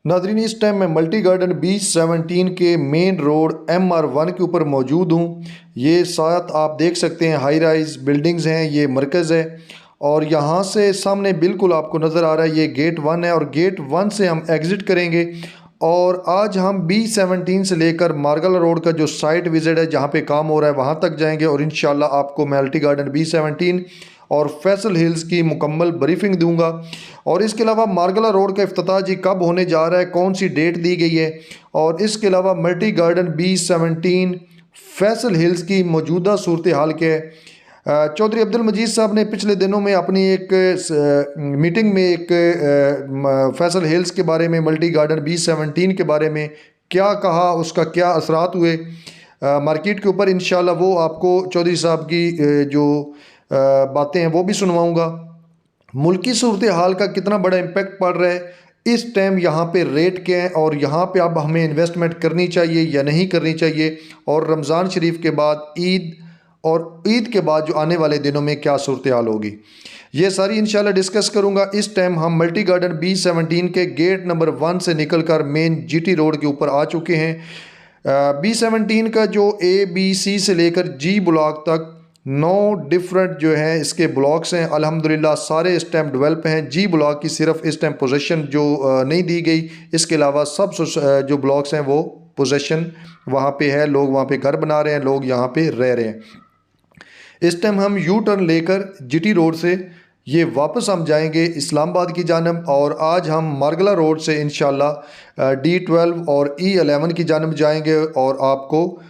नाज़रीन, इस टाइम मैं मल्टी गार्डन B17 के मेन रोड MR1 के ऊपर मौजूद हूँ। ये साथ आप देख सकते हैं हाई राइज बिल्डिंग्स हैं, ये मरकज़ है और यहाँ से सामने बिल्कुल आपको नज़र आ रहा है ये गेट 1 है और गेट 1 से हम एग्ज़िट करेंगे। और आज हम B17 से लेकर मारगला रोड का जो साइट विज़िट है जहाँ पे काम हो रहा है वहाँ तक जाएंगे और इंशाल्लाह आपको मल्टी गार्डन B17 और फैसल हिल्स की मुकम्मल ब्रीफिंग दूंगा। और इसके अलावा मारगला रोड का इफ्तिताह जी कब होने जा रहा है, कौन सी डेट दी गई है, और इसके अलावा multi garden B17 Faisal hills की मौजूदा सूरत हाल क्या है। चौधरी अब्दुल मजीद साहब ने पिछले दिनों में अपनी एक मीटिंग में एक फैसल हिल्स के बारे में, मल्टी गार्डन B17 के बारे में क्या कहा, उसका क्या असरात हुए मार्केट के ऊपर, इंशाल्लाह वो आपको चौधरी साहब की जो बातें हैं वो भी सुनवाऊंगा। मुल्की सूरत हाल का कितना बड़ा इम्पेक्ट पड़ रहा है, इस टाइम यहाँ पे रेट क्या है और यहाँ पे अब हमें इन्वेस्टमेंट करनी चाहिए या नहीं करनी चाहिए, और रमज़ान शरीफ के बाद ईद और ईद के बाद जो आने वाले दिनों में क्या सूरत हाल होगी, ये सारी इंशाल्लाह डिस्कस करूँगा। इस टाइम हम मल्टी गार्डन B17 के गेट नंबर 1 से निकल कर मेन GT रोड के ऊपर आ चुके हैं। B17 का जो ABC से लेकर G ब्लॉक तक 9 डिफरेंट जो है इसके ब्लॉक्स हैं। अल्हम्दुलिल्लाह सारे इस टाइम डेवलप हैं। G ब्लॉक की सिर्फ इस टाइम पोजीशन जो नहीं दी गई, इसके अलावा सब जो ब्लॉक्स हैं वो पोजीशन वहाँ पे है, लोग वहाँ पे घर बना रहे हैं, लोग यहाँ पे रह रहे हैं। इस टाइम हम यू टर्न लेकर GT रोड से ये वापस हम जाएंगे इस्लामाबाद की जानब, और आज हम मारगला रोड से इंशाल्लाह D12 और E11 की जानब जाएंगे और आपको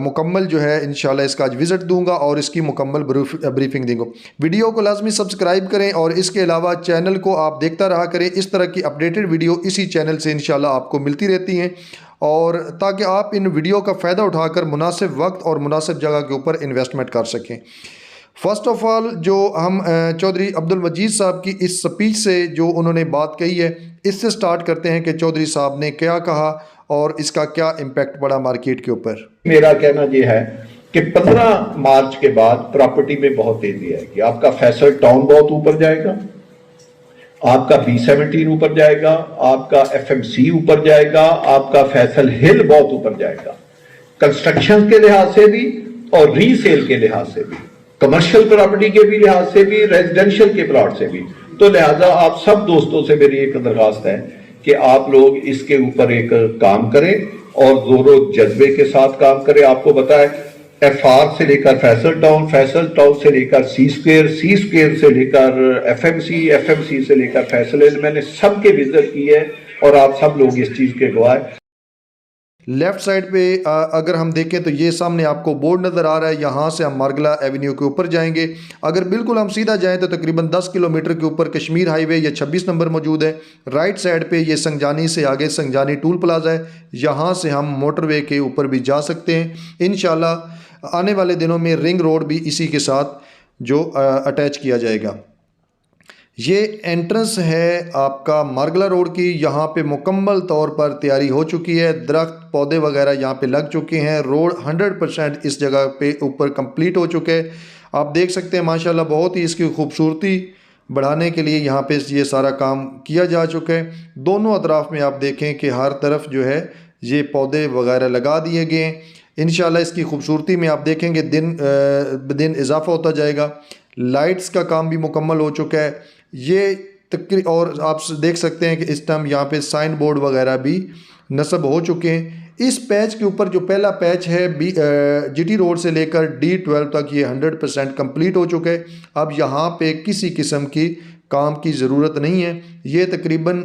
मुकम्मल जो है इंशाल्लाह इसका आज विज़िट दूंगा और इसकी मुकम्मल ब्रीफिंग दूंगा। वीडियो को लाजमी सब्सक्राइब करें और इसके अलावा चैनल को आप देखता रहा करें। इस तरह की अपडेटेड वीडियो इसी चैनल से इंशाल्लाह आपको मिलती रहती हैं, और ताकि आप इन वीडियो का फ़ायदा उठाकर मुनासिब वक्त और मुनासिब जगह के ऊपर इन्वेस्टमेंट कर सकें। फ़र्स्ट ऑफ़ ऑल जो हम चौधरी अब्दुल मजीद साहब की इस स्पीच से जो उन्होंने बात कही है, इससे स्टार्ट करते हैं कि चौधरी साहब ने क्या कहा और इसका क्या इम्पेक्ट पड़ा मार्केट के ऊपर। मेरा कहना यह है कि 15 मार्च के बाद प्रॉपर्टी में बहुत तेजी आएगी। आपका फैसल टाउन बहुत ऊपर जाएगा, आपका B17 ऊपर जाएगा, आपका FMC ऊपर जाएगा, आपका फैसल हिल बहुत ऊपर जाएगा, कंस्ट्रक्शन के लिहाज से भी और रीसेल के लिहाज से भी, कमर्शियल प्रॉपर्टी के भी लिहाज से भी, रेजिडेंशियल के प्लॉट से भी। तो लिहाजा आप सब दोस्तों से मेरी एक दरखास्त है कि आप लोग इसके ऊपर एक काम करें और जोरों जज्बे के साथ काम करें। आपको बताएं, FR से लेकर फैसल टाउन से लेकर C स्क्वायर से लेकर FMC से लेकर फैसल, मैंने सबके विजिट की है और आप सब लोग इस चीज के गवाह। लेफ़्ट साइड पे अगर हम देखें तो ये सामने आपको बोर्ड नज़र आ रहा है, यहाँ से हम मारगला एवेन्यू के ऊपर जाएंगे। अगर बिल्कुल हम सीधा जाएं तो तकरीबन 10 किलोमीटर के ऊपर कश्मीर हाईवे या 26 नंबर मौजूद है। राइट साइड पे ये संजानी से आगे संजानी टूल प्लाजा है, यहाँ से हम मोटरवे के ऊपर भी जा सकते हैं। इंशाल्लाह आने वाले दिनों में रिंग रोड भी इसी के साथ जो अटैच किया जाएगा। ये एंट्रेंस है आपका मारगला रोड की, यहाँ पे मुकम्मल तौर पर तैयारी हो चुकी है, दरख्त पौधे वगैरह यहाँ पे लग चुके हैं। रोड 100% इस जगह पे ऊपर कंप्लीट हो चुके हैं। आप देख सकते हैं माशाल्लाह बहुत ही इसकी खूबसूरती बढ़ाने के लिए यहाँ पे ये सारा काम किया जा चुका है। दोनों अतराफ़ में आप देखें कि हर तरफ जो है ये पौधे वगैरह लगा दिए गए हैं। इंशाल्लाह इसकी खूबसूरती में आप देखेंगे दिन ब दिन इजाफा होता जाएगा। लाइट्स का काम भी मुकम्मल हो चुका है ये और आप देख सकते हैं कि इस टाइम यहाँ पे साइन बोर्ड वगैरह भी नस्ब हो चुके हैं। इस पैच के ऊपर जो पहला पैच है GT रोड से लेकर D12 तक ये 100% कंप्लीट हो चुका है। अब यहाँ पे किसी किस्म की काम की ज़रूरत नहीं है। ये तकरीबन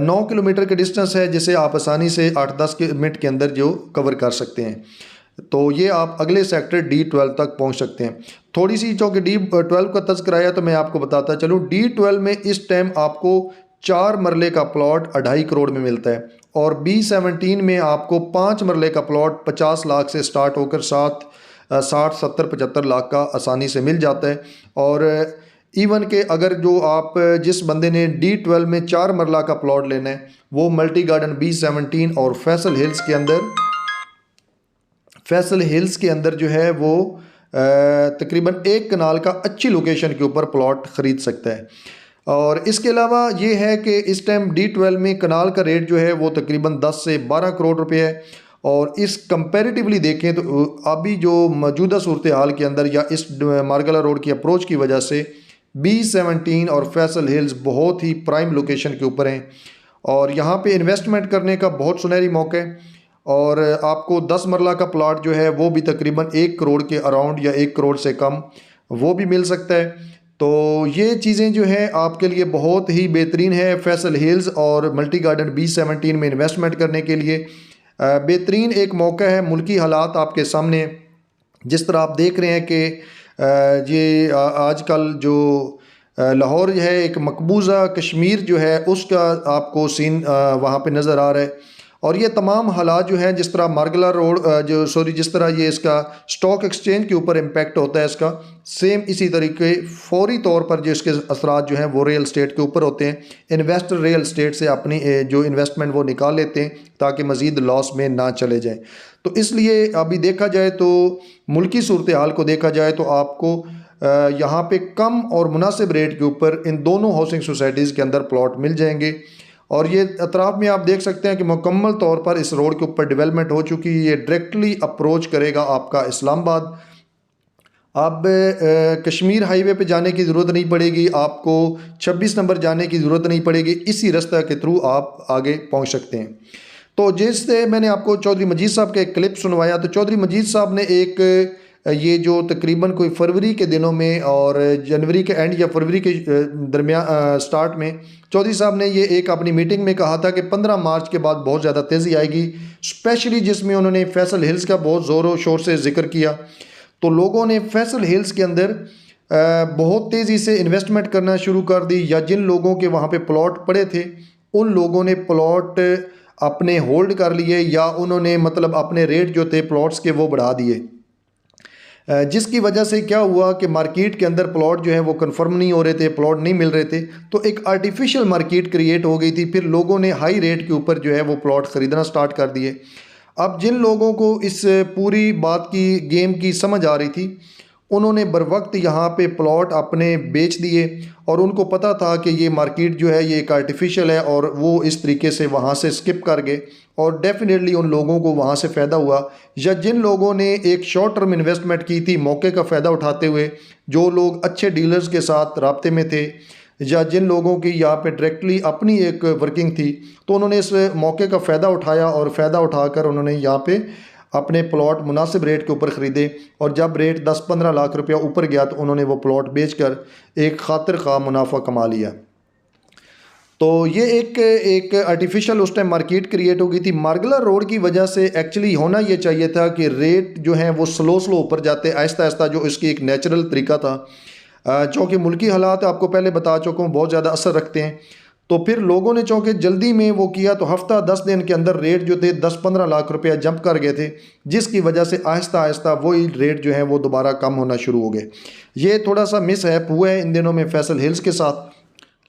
9 किलोमीटर का डिस्टेंस है जिसे आप आसानी से 8-10 मिनट के अंदर जो कवर कर सकते हैं। तो ये आप अगले सेक्टर D12 तक पहुंच सकते हैं। थोड़ी सी चूँकि D12 का तज़किरा आया तो मैं आपको बताता चलूँ, D12 में इस टाइम आपको 4 मरले का प्लॉट 2.5 करोड़ में मिलता है, और B17 में आपको 5 मरले का प्लॉट 50 लाख से स्टार्ट होकर 60-70-75 लाख का आसानी से मिल जाता है। और इवन के अगर जो आप जिस बंदे ने D12 में 4 मरला का प्लॉट लेना है वो मल्टी गार्डन B17 और फैसल हिल्स के अंदर जो है वो तकरीबन 1 कनाल का अच्छी लोकेशन के ऊपर प्लॉट ख़रीद सकता है। और इसके अलावा ये है कि इस टाइम D12 में कनाल का रेट जो है वो तकरीबन 10 से 12 करोड़ रुपए है। और इस कंपैरेटिवली देखें तो अभी जो मौजूदा सूरत हाल के अंदर या इस मार्गला रोड की अप्रोच की वजह से B17 और फैसल हिल्स बहुत ही प्राइम लोकेशन के ऊपर हैं और यहाँ पे इन्वेस्टमेंट करने का बहुत सुनहरी मौका है। और आपको 10 मरला का प्लाट जो है वो भी तकरीबन 1 करोड़ के अराउंड या 1 करोड़ से कम वो भी मिल सकता है। तो ये चीज़ें जो है आपके लिए बहुत ही बेहतरीन है फैसल हिल्स और मल्टी गार्डन B17 में इन्वेस्टमेंट करने के लिए बेहतरीन एक मौका है। मुल्की हालात आपके सामने जिस तरह आप देख रहे हैं कि ये आजकल जो लाहौर है एक मकबूजा कश्मीर जो है उसका आपको सीन वहाँ पे नज़र आ रहा है। और ये तमाम हालात जो हैं जिस तरह मार्गला रोड जिस तरह ये इसका स्टॉक एक्सचेंज के ऊपर इम्पेक्ट होता है इसका सेम इसी तरीके फौरी तौर पर जो इसके असरात जो हैं वो रियल स्टेट के ऊपर होते हैं। इन्वेस्टर रियल स्टेट से अपनी जो इन्वेस्टमेंट वो निकाल लेते हैं ताकि मज़ीद लॉस में ना चले जाएँ। तो इसलिए अभी देखा जाए तो मुल्की सूरत हाल को देखा जाए तो आपको यहाँ पे कम और मुनासिब रेट के ऊपर इन दोनों हाउसिंग सोसाइटीज़ के अंदर प्लॉट मिल जाएंगे। और ये अतराफ़ में आप देख सकते हैं कि मुकम्मल तौर पर इस रोड के ऊपर डेवलपमेंट हो चुकी है। ये डायरेक्टली अप्रोच करेगा आपका इस्लामाबाद। अब कश्मीर हाईवे पे जाने की ज़रूरत नहीं पड़ेगी, आपको 26 नंबर जाने की ज़रूरत नहीं पड़ेगी, इसी रास्ते के थ्रू आप आगे पहुंच सकते हैं। तो जिससे मैंने आपको चौधरी मजीद साहब का एक क्लिप सुनवाया, तो चौधरी मजीद साहब ने एक ये जो तकरीबन कोई फरवरी के दिनों में और जनवरी के एंड या फरवरी के दरमियान स्टार्ट में चौधरी साहब ने ये एक अपनी मीटिंग में कहा था कि 15 मार्च के बाद बहुत ज़्यादा तेज़ी आएगी, स्पेशली जिसमें उन्होंने फैसल हिल्स का बहुत ज़ोरों शोर से जिक्र किया। तो लोगों ने फैसल हिल्स के अंदर बहुत तेज़ी से इन्वेस्टमेंट करना शुरू कर दी, या जिन लोगों के वहाँ पे प्लॉट पड़े थे उन लोगों ने प्लॉट अपने होल्ड कर लिए या उन्होंने मतलब अपने रेट जो थे प्लॉट्स के वो बढ़ा दिए, जिसकी वजह से क्या हुआ कि मार्केट के अंदर प्लॉट जो है वो कंफर्म नहीं हो रहे थे, प्लॉट नहीं मिल रहे थे। तो एक आर्टिफिशियल मार्केट क्रिएट हो गई थी। फिर लोगों ने हाई रेट के ऊपर जो है वो प्लॉट ख़रीदना स्टार्ट कर दिए। अब जिन लोगों को इस पूरी बात की गेम की समझ आ रही थी उन्होंने बर वक्त यहाँ पे प्लॉट अपने बेच दिए और उनको पता था कि ये मार्केट जो है ये एक आर्टिफिशियल है और वो इस तरीके से वहाँ से स्किप कर गए और डेफिनेटली उन लोगों को वहाँ से फ़ायदा हुआ। या जिन लोगों ने एक शॉर्ट टर्म इन्वेस्टमेंट की थी मौके का फ़ायदा उठाते हुए, जो लोग अच्छे डीलर्स के साथ राब्ते में थे या जिन लोगों की यहाँ पे डायरेक्टली अपनी एक वर्किंग थी, तो उन्होंने इस मौके का फ़ायदा उठाया और फ़ायदा उठाकर उन्होंने यहाँ पे अपने प्लॉट मुनासिब रेट के ऊपर ख़रीदे। और जब रेट 10-15 लाख रुपया ऊपर गया तो उन्होंने वो प्लॉट बेचकर एक खातिर खा मुनाफा कमा लिया। तो ये एक आर्टिफिशियल उस टाइम मार्केट क्रिएट हो गई थी। मार्गला रोड की वजह से एक्चुअली होना ये चाहिए था कि रेट जो हैं वो स्लो ऊपर जाते आहिस्ता आहिस्ता, जो इसकी एक नेचुरल तरीका था। चूँकि मुल्की हालात आपको पहले बता चुका हूँ बहुत ज़्यादा असर रखते हैं, तो फिर लोगों ने चूँकि जल्दी में वो किया तो हफ्ता 10 दिन के अंदर रेट जो थे 10-15 लाख रुपया जंप कर गए थे, जिसकी वजह से आहिस्ता आहिस्ता वही रेट जो है वो दोबारा कम होना शुरू हो गए। ये थोड़ा सा मिस हैप हुआ है इन दिनों में फैसल हिल्स के साथ।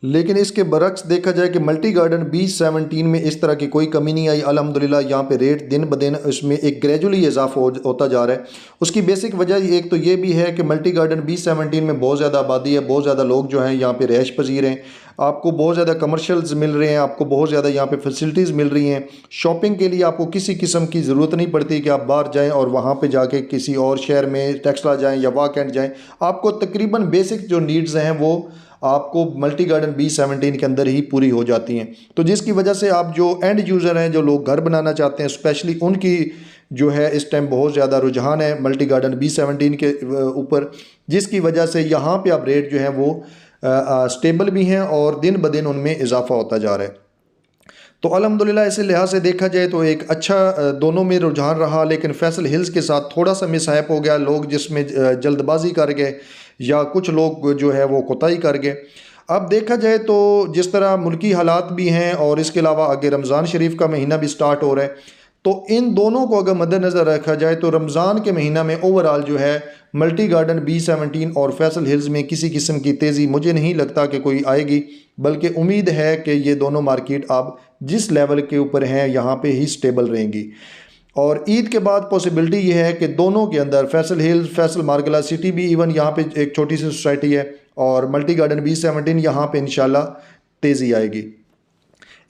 लेकिन इसके बरक्स देखा जाए कि मल्टी गार्डन B17 में इस तरह की कोई कमी नहीं आई। अल्हम्दुलिल्लाह यहाँ पे रेट दिन ब दिन इसमें एक ग्रेजुअली इजाफा होता जा रहा है। उसकी बेसिक वजह एक तो ये भी है कि मल्टी गार्डन B17 में बहुत ज़्यादा आबादी है, बहुत ज़्यादा लोग जो हैं यहाँ पे रहायश पजीर हैं, आपको बहुत ज़्यादा कमर्शियल्स मिल रहे हैं, आपको बहुत ज़्यादा यहाँ पे फैसिलिटीज़ मिल रही हैं। शॉपिंग के लिए आपको किसी किस्म की ज़रूरत नहीं पड़ती कि आप बाहर जाएँ और वहाँ पर जाके किसी और शहर में टेक्सला जाएँ या वाक एंड जाएँ। आपको तकरीबन बेसिक जो नीड्स हैं वो आपको मल्टी गार्डन B17 के अंदर ही पूरी हो जाती हैं। तो जिसकी वजह से आप जो एंड यूज़र हैं, जो लोग घर बनाना चाहते हैं, स्पेशली उनकी जो है इस टाइम बहुत ज़्यादा रुझान है मल्टी गार्डन B17 के ऊपर, जिसकी वजह से यहाँ पे अब रेट जो है वो स्टेबल भी हैं और दिन ब दिन उनमें इजाफा होता जा रहा है। तो अल्हम्दुलिल्लाह इस लिहाज से देखा जाए तो एक अच्छा दोनों में रुझान रहा। लेकिन फैसल हिल्स के साथ थोड़ा सा मिसहैप हो गया, लोग जिसमें जल्दबाजी कर गए या कुछ लोग जो है वो कोताही कर गए। अब देखा जाए तो जिस तरह मुल्की हालात भी हैं और इसके अलावा आगे रमज़ान शरीफ का महीना भी स्टार्ट हो रहा है, तो इन दोनों को अगर मद्देनज़र रखा जाए तो रमज़ान के महीना में ओवरऑल जो है मल्टी गार्डन B17 और फैसल हिल्स में किसी किस्म की तेज़ी मुझे नहीं लगता कि कोई आएगी, बल्कि उम्मीद है कि ये दोनों मार्केट अब जिस लेवल के ऊपर हैं यहाँ पे ही स्टेबल रहेंगी। और ईद के बाद पॉसिबिलिटी ये है कि दोनों के अंदर फैसल हिल्स, फैसल मार्गला सिटी भी, इवन यहाँ पे एक छोटी सी सोसाइटी है और मल्टी गार्डन B17 यहाँ पे इंशाल्लाह तेज़ी आएगी।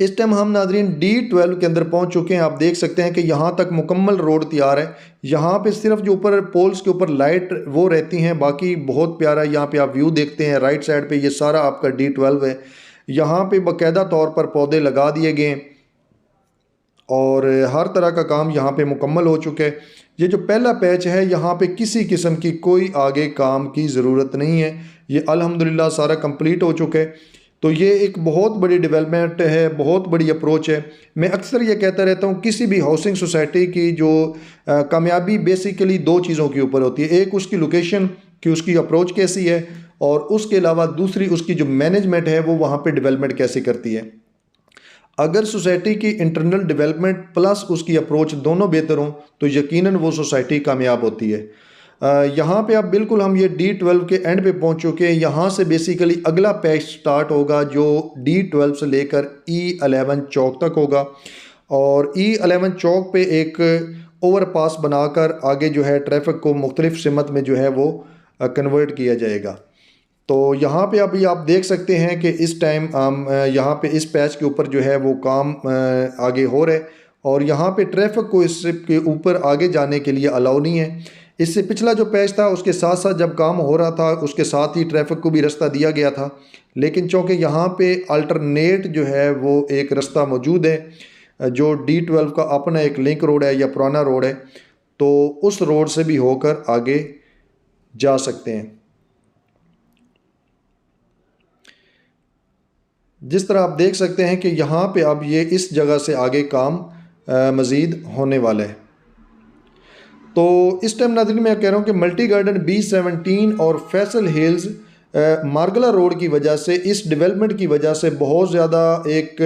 इस टाइम हम नाजरीन D12 के अंदर पहुंच चुके हैं। आप देख सकते हैं कि यहाँ तक मुकम्मल रोड तैयार है। यहाँ पे सिर्फ जो ऊपर पोल्स के ऊपर लाइट वो रहती हैं, बाकी बहुत प्यारा यहाँ पे आप व्यू देखते हैं। राइट साइड पे ये सारा आपका D12 है। यहाँ पे बाकायदा तौर पर पौधे लगा दिए गए हैं और हर तरह का काम यहाँ पे मुकम्मल हो चुका है। ये जो पहला पैच है यहाँ पे किसी किस्म की कोई आगे काम की ज़रूरत नहीं है, ये अल्हम्दुलिल्लाह सारा कंप्लीट हो चुका है। तो ये एक बहुत बड़ी डेवलपमेंट है, बहुत बड़ी अप्रोच है। मैं अक्सर ये कहता रहता हूँ किसी भी हाउसिंग सोसाइटी की जो कामयाबी बेसिकली दो चीज़ों के ऊपर होती है। एक उसकी लोकेशन कि उसकी अप्रोच कैसी है, और उसके अलावा दूसरी उसकी जो मैनेजमेंट है वो वहाँ पे डेवलपमेंट कैसे करती है। अगर सोसाइटी की इंटरनल डेवलपमेंट प्लस उसकी अप्रोच दोनों बेहतर हों तो यकीनन वो सोसाइटी कामयाब होती है। यहाँ पे आप बिल्कुल हम ये D12 के एंड पे पहुँच चुके हैं। यहाँ से बेसिकली अगला पैच स्टार्ट होगा जो D12 से लेकर E11 चौक तक होगा, और E11 चौक पे एक ओवरपास बनाकर आगे जो है ट्रैफिक को मुख्तलिफ सिमत में जो है वो कन्वर्ट किया जाएगा। तो यहाँ पे अभी आप देख सकते हैं कि इस टाइम हम यहाँ पे इस पैच के ऊपर जो है वो काम आगे हो रहा है, और यहाँ पे ट्रैफिक को इसके ऊपर आगे जाने के लिए अलाउ नहीं है। इससे पिछला जो पैच था उसके साथ साथ जब काम हो रहा था उसके साथ ही ट्रैफिक को भी रास्ता दिया गया था, लेकिन चूँकि यहाँ पे अल्टरनेट जो है वो एक रास्ता मौजूद है जो D12 का अपना एक लिंक रोड है या पुराना रोड है, तो उस रोड से भी होकर आगे जा सकते हैं। जिस तरह आप देख सकते हैं कि यहाँ पे अब ये इस जगह से आगे काम मज़ीद होने वाला है। तो इस टाइम नाज़रीन मैं कह रहा हूँ कि मल्टी गार्डन B17 और फैसल हिल्स मार्गला रोड की वजह से, इस डेवलपमेंट की वजह से बहुत ज़्यादा एक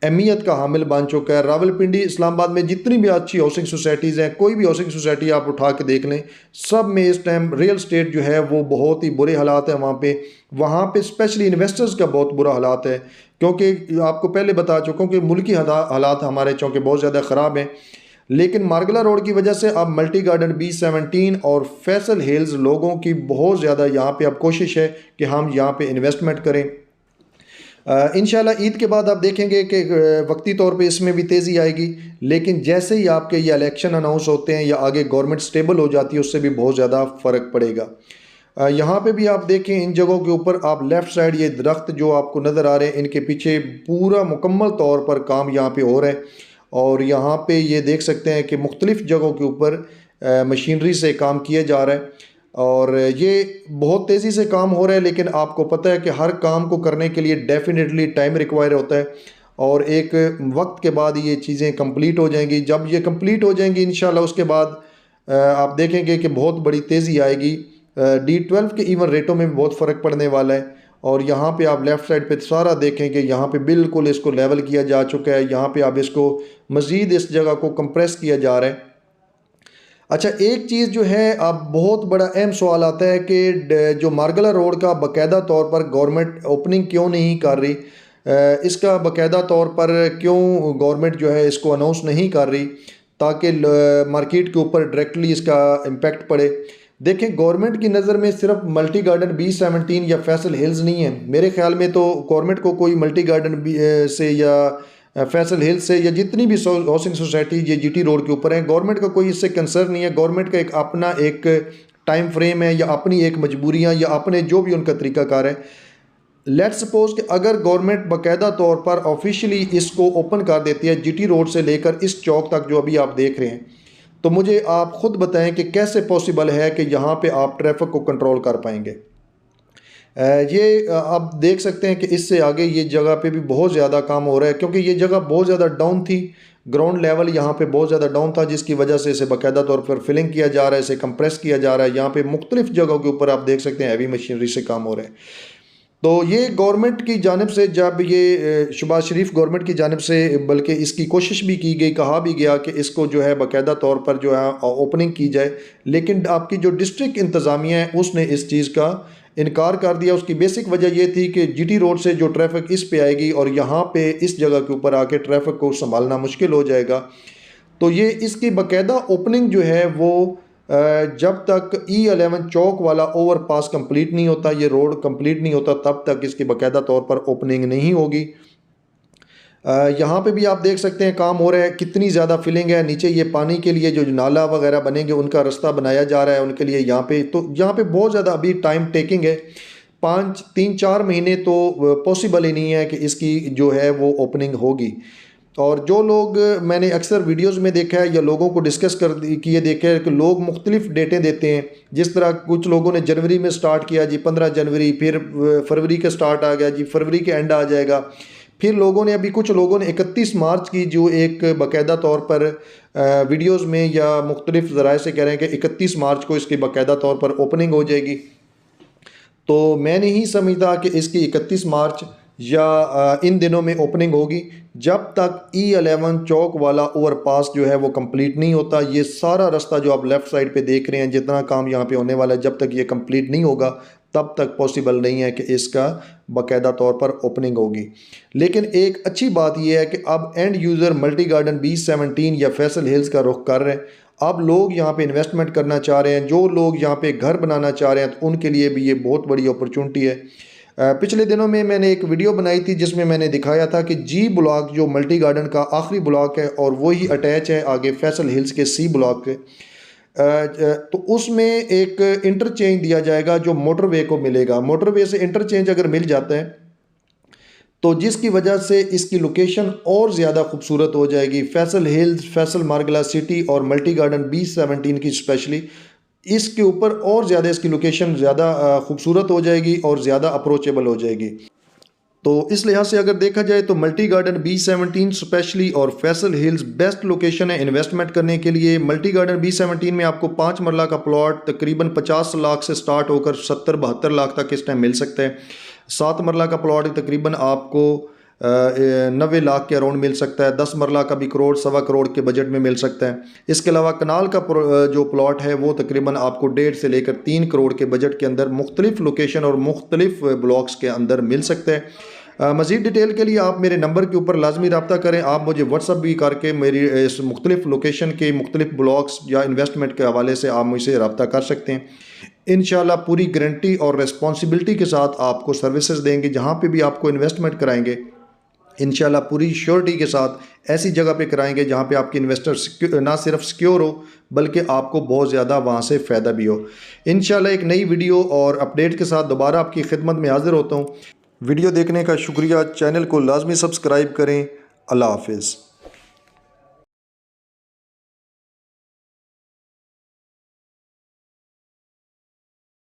अहमियत का हामिल बन चुका है। रावलपिंडी इस्लामाबाद में जितनी भी अच्छी हाउसिंग सोसाइटीज़ हैं, कोई भी हाउसिंग सोसाइटी आप उठा के देख लें, सब में इस टाइम रियल स्टेट जो है वो बहुत ही बुरे हालात हैं। वहाँ पे स्पेशली इन्वेस्टर्स का बहुत बुरा हालात है, क्योंकि आपको पहले बता चुका हूँ कि मुल्की हालात हमारे चूँकि बहुत ज़्यादा ख़राब हैं। लेकिन मार्गला रोड की वजह से अब मल्टी गार्डन B17 और फैसल हिल्स लोगों की बहुत ज़्यादा यहाँ पे अब कोशिश है कि हम यहाँ पे इन्वेस्टमेंट करें। इंशाल्लाह ईद के बाद आप देखेंगे कि वक्ती तौर पे इसमें भी तेज़ी आएगी, लेकिन जैसे ही आपके ये इलेक्शन अनाउंस होते हैं या आगे गवर्नमेंट स्टेबल हो जाती है उससे भी बहुत ज़्यादा फ़र्क पड़ेगा। यहाँ पे भी आप देखें इन जगहों के ऊपर आप लेफ़्ट साइड ये दरख्त जो आपको नज़र आ रहे हैं इनके पीछे पूरा मुकम्मल तौर पर काम यहाँ पे हो रहा है, और यहाँ पे ये देख सकते हैं कि मुख्तलिफ़ जगहों के ऊपर मशीनरी से काम किया जा रहा है, और ये बहुत तेज़ी से काम हो रहा है। लेकिन आपको पता है कि हर काम को करने के लिए डेफिनेटली टाइम रिक्वायर होता है, और एक वक्त के बाद ये चीज़ें कंप्लीट हो जाएंगी। जब ये कंप्लीट हो जाएंगी इंशाल्लाह उसके बाद आप देखेंगे कि बहुत बड़ी तेज़ी आएगी। D12 के इवन रेटों में भी बहुत फ़र्क पड़ने वाला है। और यहाँ पे आप लेफ़्ट साइड पे सारा देखेंगे, यहाँ पे बिल्कुल इसको लेवल किया जा चुका है। यहाँ पे आप इसको मज़ीद इस जगह को कंप्रेस किया जा रहा है। अच्छा, एक चीज़ जो है अब बहुत बड़ा अहम सवाल आता है कि जो मार्गला रोड का बाकायदा तौर पर गवर्नमेंट ओपनिंग क्यों नहीं कर रही, इसका बाकायदा तौर पर क्यों गवर्नमेंट जो है इसको अनाउंस नहीं कर रही ताकि मार्केट के ऊपर डायरेक्टली इसका इम्पेक्ट पड़े। देखें, गवर्नमेंट की नज़र में सिर्फ मल्टी गार्डन B17 या फैसल हिल्स नहीं है। मेरे ख्याल में तो गवर्नमेंट को कोई मल्टी गार्डन से या फैसल हिल्स से या जितनी भी हाउसिंग सोसाइटी ये GT रोड के ऊपर है, गवर्नमेंट का कोई इससे कंसर्न नहीं है। गवर्नमेंट का एक अपना एक टाइम फ्रेम है या अपनी एक मजबूरियाँ या अपने जो भी उनका तरीक़ाकार है। लेट्स सपोज कि अगर गवर्नमेंट बाकायदा तौर पर ऑफिशियली इसको ओपन कर देती है GT रोड से लेकर इस चौक तक जो अभी आप देख रहे हैं, तो मुझे आप ख़ुद बताएं कि कैसे पॉसिबल है कि यहाँ पे आप ट्रैफिक को कंट्रोल कर पाएंगे। ये आप देख सकते हैं कि इससे आगे ये जगह पे भी बहुत ज़्यादा काम हो रहा है, क्योंकि ये जगह बहुत ज़्यादा डाउन थी। ग्राउंड लेवल यहाँ पे बहुत ज़्यादा डाउन था, जिसकी वजह से इसे बाकायदा तौर पर फिलिंग किया जा रहा है, इसे कंप्रेस किया जा रहा है। यहाँ पे मुख्तलिफ जगहों के ऊपर आप देख सकते हैं हैवी मशीनरी से काम हो रहा है। तो ये गवर्नमेंट की जानिब से, जब ये शहबाज शरीफ गवर्नमेंट की जानिब से बल्कि इसकी कोशिश भी की गई, कहा भी गया कि इसको जो है बाकायदा तौर पर जो है ओपनिंग की जाए, लेकिन आपकी जो डिस्ट्रिक्ट इंतज़ामिया है उसने इस चीज़ का इनकार कर दिया। उसकी बेसिक वजह ये थी कि GT रोड से जो ट्रैफिक इस पे आएगी और यहाँ पे इस जगह के ऊपर आके ट्रैफिक को संभालना मुश्किल हो जाएगा। तो ये इसकी बाकायदा ओपनिंग जो है वो जब तक E11 चौक वाला ओवरपास कंप्लीट नहीं होता, ये रोड कंप्लीट नहीं होता, तब तक इसकी बाकायदा तौर पर ओपनिंग नहीं होगी। यहाँ पे भी आप देख सकते हैं काम हो रहा है, कितनी ज़्यादा फिलिंग है। नीचे ये पानी के लिए जो नाला वगैरह बनेंगे उनका रास्ता बनाया जा रहा है उनके लिए। यहाँ पे बहुत ज़्यादा अभी टाइम टेकिंग है। 3-4 महीने तो पॉसिबल ही नहीं है कि इसकी जो है वो ओपनिंग होगी। और जो लोग मैंने अक्सर वीडियोस में देखा है या लोगों को डिस्कस किए देखा है कि लोग मुख्तलिफ डेटें देते हैं। जिस तरह कुछ लोगों ने जनवरी में स्टार्ट किया जी 15 जनवरी, फिर फरवरी का स्टार्ट आ गया जी फरवरी के एंड आ जाएगा। फिर लोगों ने अभी कुछ लोगों ने 31 मार्च की जो एक बाकायदा तौर पर वीडियोस में या मुख्तलिफ ज़राए से कह रहे हैं कि 31 मार्च को इसकी बाकायदा तौर पर ओपनिंग हो जाएगी। तो मैं नहीं समझता कि इसकी 31 मार्च या इन दिनों में ओपनिंग होगी, जब तक E11 चौक वाला ओवरपास जो है वो कंप्लीट नहीं होता। ये सारा रास्ता जो आप लेफ़्ट साइड पे देख रहे हैं, जितना काम यहाँ पे होने वाला है, जब तक ये कंप्लीट नहीं होगा तब तक पॉसिबल नहीं है कि इसका बाकायदा तौर पर ओपनिंग होगी। लेकिन एक अच्छी बात यह है कि अब end user multi garden B17 या फैसल हिल्स का रुख कर रहे हैं। अब लोग यहाँ पे इन्वेस्टमेंट करना चाह रहे हैं, जो लोग यहाँ पे घर बनाना चाह रहे हैं तो उनके लिए भी ये बहुत बड़ी अपॉर्चुनिटी है। पिछले दिनों में मैंने एक वीडियो बनाई थी जिसमें मैंने दिखाया था कि G ब्लॉक जो मल्टी गार्डन का आखिरी ब्लॉक है और वही अटैच है आगे फैसल हिल्स के C ब्लॉक के। तो उसमें एक इंटरचेंज दिया जाएगा जो मोटरवे को मिलेगा। मोटरवे से इंटरचेंज अगर मिल जाता है तो जिसकी वजह से इसकी लोकेशन और ज़्यादा खूबसूरत हो जाएगी। फैसल हिल्स, फैसल मार्गला सिटी और मल्टी गार्डन B17 की स्पेशली इसके ऊपर और ज़्यादा इसकी लोकेशन ज़्यादा खूबसूरत हो जाएगी और ज़्यादा अप्रोचेबल हो जाएगी। तो इस लिहाज से अगर देखा जाए तो मल्टी गार्डन B17 स्पेशली और फैसल हिल्स बेस्ट लोकेशन है इन्वेस्टमेंट करने के लिए। मल्टी गार्डन B17 में आपको 5 मरला का प्लॉट तकरीबन 50 लाख से स्टार्ट होकर 70-72 लाख तक इस टाइम मिल सकता है। 7 मरला का प्लॉट तकरीबन आपको 90 लाख के अराउंड मिल सकता है। 10 मरला का भी करोड़ सवा करोड़ के बजट में मिल सकता है। इसके अलावा कनाल का जो प्लॉट है वो तकरीबन आपको 1.5 से लेकर 3 करोड़ के बजट के अंदर मुख्तलिफ लोकेशन और मुख्तलिफ ब्लॉक्स के अंदर मिल सकते हैं। मज़ीद डिटेल के लिए आप मेरे नंबर के ऊपर लाजमी रब्ता करें। आप मुझे व्हाट्सअप भी करके मेरी इस मुख्तलिफ लोकेशन के मुख्तलिफ ब्लॉक्स या इन्वेस्टमेंट के हवाले से आप मुझसे रब्ता कर सकते हैं। इंशाल्लाह पूरी गारंटी और रिस्पॉन्सिबिलिटी के साथ आपको सर्विसेज देंगे। जहाँ पे भी आपको इन्वेस्टमेंट कराएंगे इंशाल्लाह पूरी श्योरिटी के साथ ऐसी जगह पे कराएंगे जहाँ पे आपके इन्वेस्टर ना सिर्फ सिक्योर हो बल्कि आपको बहुत ज़्यादा वहाँ से फ़ायदा भी हो। इंशाल्लाह एक नई वीडियो और अपडेट के साथ दोबारा आपकी खिदमत में हाज़िर होता हूँ। वीडियो देखने का शुक्रिया। चैनल को लाजमी सब्सक्राइब करें। अल्लाह हाफिज़।